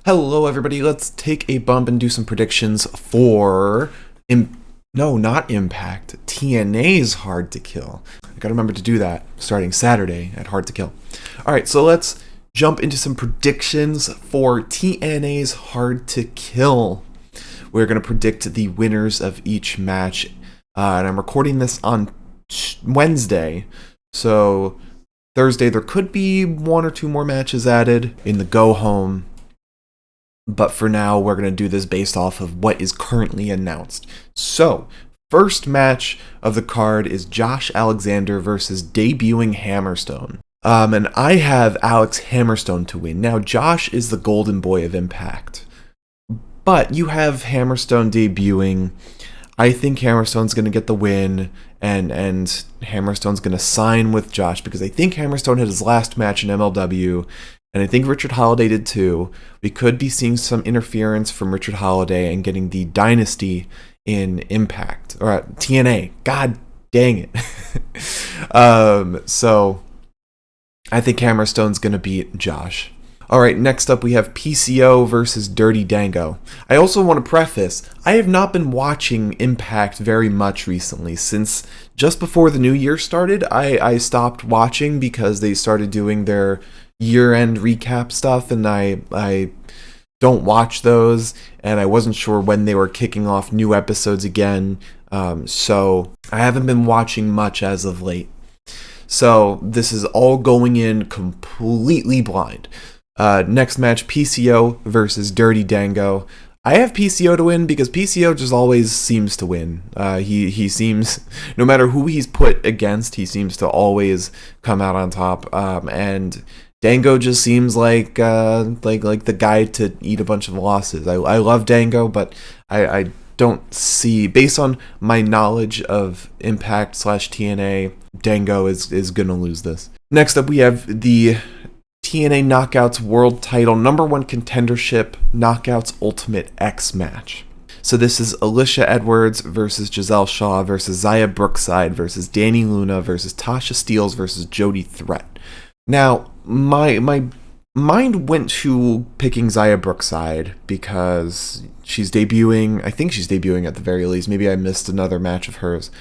Hello, everybody. Let's take a bump and do some predictions for. No, not Impact. TNA's Hard to Kill. I gotta remember to do that starting Saturday at Hard to Kill. Alright, so let's jump into some predictions for TNA's Hard to Kill. We're gonna predict the winners of each match, and I'm recording this on Wednesday, so Thursday there could be one or two more matches added in the go home. But for now, we're going to do this based off of what is currently announced. So, first match of the card is Josh Alexander versus debuting Hammerstone. And I have Alex Hammerstone to win. Now, Josh is the golden boy of Impact. But you have Hammerstone debuting. I think Hammerstone's going to get the win, and Hammerstone's going to sign with Josh because I think Hammerstone had his last match in MLW. And I think Richard Holiday did too. We could be seeing some interference from Richard Holiday and getting the dynasty in Impact or TNA. God dang it. So I think Hammerstone's going to beat Josh. All right, next up we have PCO versus Dirty Dango. I also want to preface, I have not been watching Impact very much recently. Since just before the new year started, I stopped watching because they started doing their year-end recap stuff, and I don't watch those, and I wasn't sure when they were kicking off new episodes again, so I haven't been watching much as of late. So this is all going in completely blind. Next match, PCO versus Dirty Dango. I have PCO to win because PCO just always seems to win. He seems, no matter who he's put against, he seems to always come out on top, and Dango just seems like the guy to eat a bunch of losses. I love Dango, but I don't see, based on my knowledge of Impact / TNA, Dango is gonna lose this. Next up, we have the TNA Knockouts World Title #1 Contendership Knockouts Ultimate X match. So this is Alicia Edwards versus Giselle Shaw versus Zaya Brookside versus Dani Luna versus Tasha Steelz versus Jody Threat. Now, my mind went to picking Zaya Brookside because she's debuting. I think she's debuting at the very least. Maybe I missed another match of hers.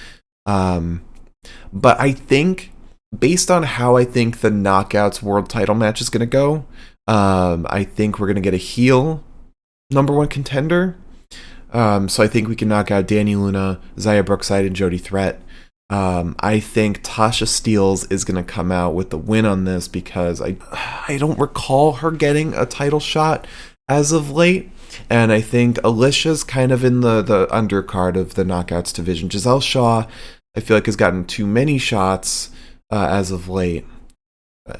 But I think, based on how I think the Knockouts World Title match is going to go, I think we're going to get a heel #1 contender. So I think we can knock out Dani Luna, Zaya Brookside, and Jody Threat. I think Tasha Steelz is going to come out with the win on this because I don't recall her getting a title shot as of late. And I think Alicia's kind of in the undercard of the Knockouts division. Giselle Shaw, I feel like, has gotten too many shots as of late.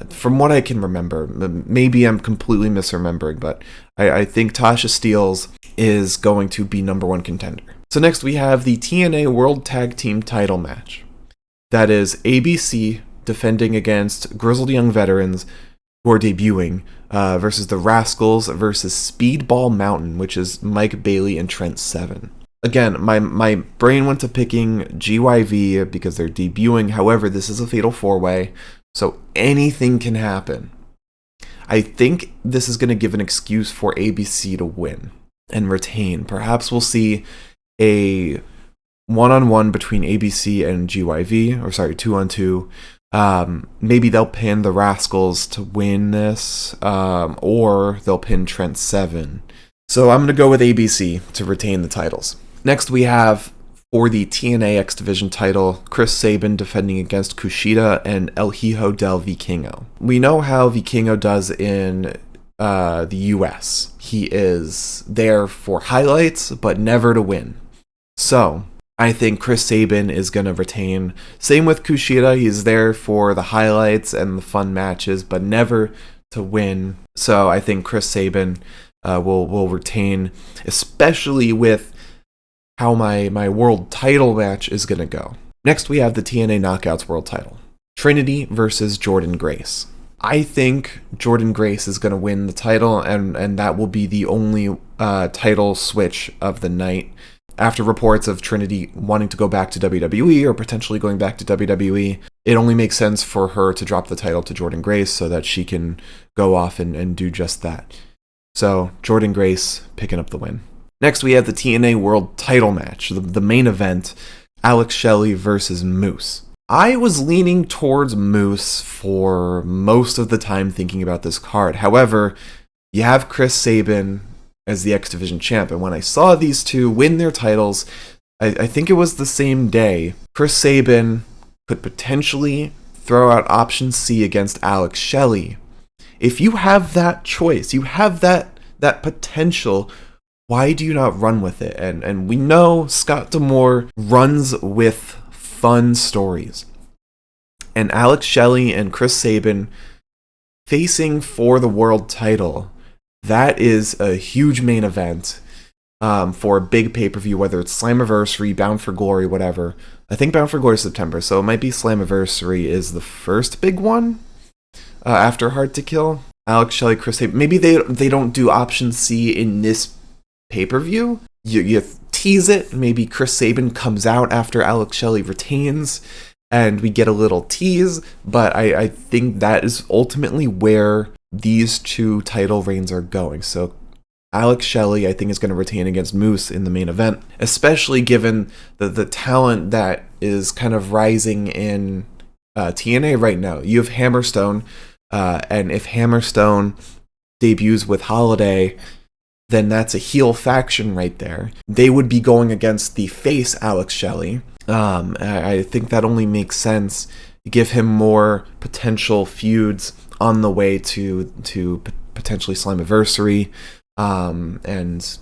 From what I can remember, maybe I'm completely misremembering, but I think Tasha Steelz is going to be #1 contender. So next we have the TNA World Tag Team title match. That is ABC defending against Grizzled Young Veterans who are debuting versus the Rascals versus Speedball Mountain, which is Mike Bailey and Trent Seven. Again, my brain went to picking GYV because they're debuting. However, this is a fatal four-way, so anything can happen. I think this is going to give an excuse for ABC to win and retain. Perhaps we'll see a one-on-one between ABC and GYV, or sorry, 2-on-2. Maybe they'll pin the Rascals to win this, or they'll pin Trent Seven. So I'm going to go with ABC to retain the titles. Next we have, for the TNA X Division title, Chris Sabin defending against Kushida and El Hijo del Vikingo. We know how Vikingo does in the US. He is there for highlights, but never to win. So I think Chris Sabin is going to retain. Same with Kushida. He's there for the highlights and the fun matches, but never to win. So I think Chris Sabin will retain, especially with how my world title match is going to go. Next, we have the TNA Knockouts World Title. Trinity versus Jordynne Grace. I think Jordynne Grace is going to win the title, and that will be the only title switch of the night. After reports of Trinity wanting to go back to WWE or potentially going back to WWE, it only makes sense for her to drop the title to Jordynne Grace so that she can go off and do just that. So Jordan Grace picking up the win. Next, we have the TNA World Title match, the main event, Alex Shelley versus Moose. I was leaning towards Moose for most of the time thinking about this card. However, you have Chris Sabin as the X Division champ, and when I saw these two win their titles, I think it was the same day, Chris Sabin could potentially throw out option C against Alex Shelley. If you have that choice, you have that potential, why do you not run with it? And we know Scott D'Amore runs with fun stories. And Alex Shelley and Chris Sabin facing for the world title, that is a huge main event for a big pay-per-view, whether it's Slammiversary, Bound for Glory, whatever. I think Bound for Glory is September, so it might be Slammiversary is the first big one after Hard to Kill. Alex Shelley, Chris Sabin. Maybe they don't do option C in this pay-per-view. You tease it. Maybe Chris Sabin comes out after Alex Shelley retains, and we get a little tease. But I think that is ultimately where these two title reigns are going. So Alex Shelley, I think, is going to retain against Moose in the main event, especially given the talent that is kind of rising in TNA right now. You have Hammerstone, and if Hammerstone debuts with Holiday, then that's a heel faction right there. They would be going against the face Alex Shelley. I think that only makes sense. Give him more potential feuds on the way to potentially Slammiversary, and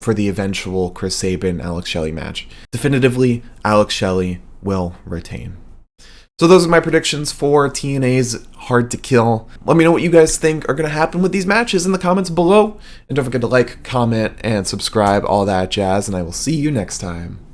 for the eventual Chris Sabin Alex Shelley match. Definitively, Alex Shelley will retain. So those are my predictions for TNA's Hard to Kill. Let me know what you guys think are going to happen with these matches in the comments below. And don't forget to like, comment, and subscribe, all that jazz, and I will see you next time.